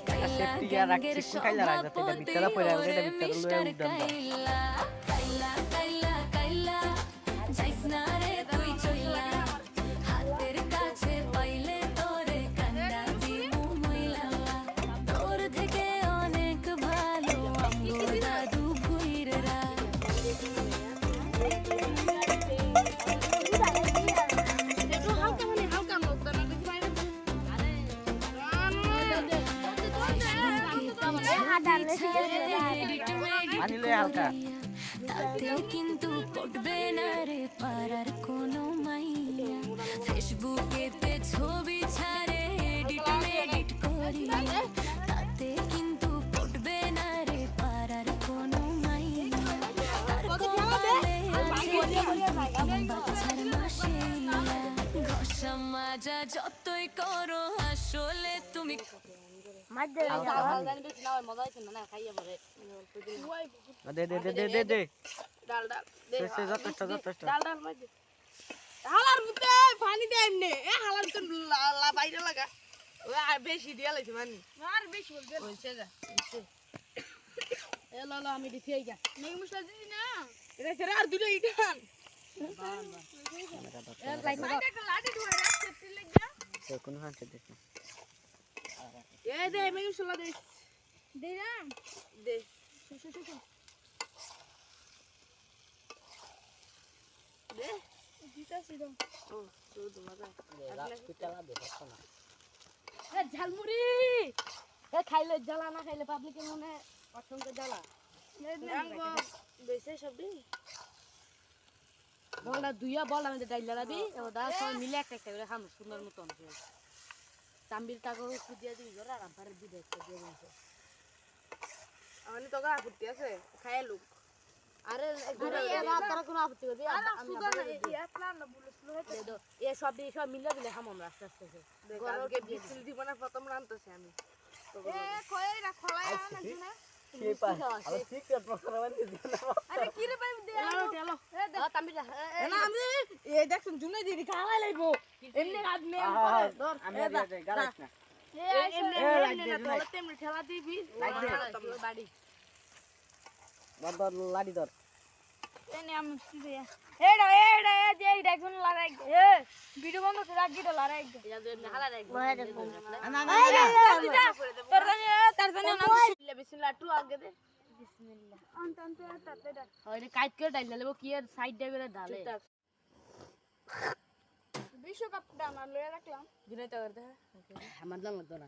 একটা safety gear রাখছি কোন খাইলা রাখ যাতে এটা ভিতরে পড়ে গেলে এটা ভিতরে লয়ে উড়ান দাও যাইস না রে তুই চইলা হাতের কাছে পাইলে তোরে কান্না দিমু মইলা তোর থেকে অনেক ভালো আমগো দাদু ভুইররা আনিলে হালকা তাতেও কিন্তু পড়বে না রে পারার কোনো মাইয়া ফেসবুকেতে ছবি ছাড়ে এডিট করি তাতে কিন্তু পড়বে না রে পারার কোনো মাইয়া তার কপালে আছে তিন বাচ্চার মাসিয়া ঘষা মাজা যতই করো আসলে তুমি দে দে দে দে দে দে যথেষ্ট যথেষ্ট হালার মুতে পানি দে এমনি এ হালার তো বাইরে লাগা ও আর বেশি দিয়া লাইছে পানি আর বেশি বলবে হইছে যা এ লালা আমি দিছি আইগা নেই মশলা দিছি না এটা সেরা আর দুটো ইটান এ লাইট মার একটা লাঠি ধরে রাখতে তিল লাগা সে কোন হাতে দেখ না এ দে আমি মশলা দে দে না দে দে দিতাছি দাও ও দুধ মজা রাস্তালা দেখছ না এ ঝালমুড়ি এ খাইলে জ্বালা না খাইলে পাবলিকের মনে অসংখ্য জ্বালা বেশি সবই বলটা দুইয়া বল আমি ডাইলা রাবি ওদা সব মিলে একটা একটা করে খাম সুন্দর মতন তাম্বির তাকে খুঁজিয়া দিই জোর আর আবার দুধ একটা দিয়ে দিয়েছে আমি তো গা আপত্তি আছে খাইয়া লোক আরে তারা কোনো আপত্তি করবি এ সব মিলে দিলে খাম আমরা আস্তে আস্তে বিসিল জীবনে প্রথম রান্তেছে আমি দেখুন জুনে দিদি খাওয়াই লাগবো এমনি ঠেলা দিবি বাড়ি লাড়ি ধর ভিডিও বন্ধ করে রাখ গিটা লড়াই বিসমিল্লাহ টু আগে দে বিসমিল্লাহ অন্তন্ত তাতে দা ওই কাট করে ডাইলা লেবো কি এর সাইড দিয়ে করে ডালে বিশ্বকাপ ডানা লয়ে রাখলাম দিনে তো করতে আমার লাগতো না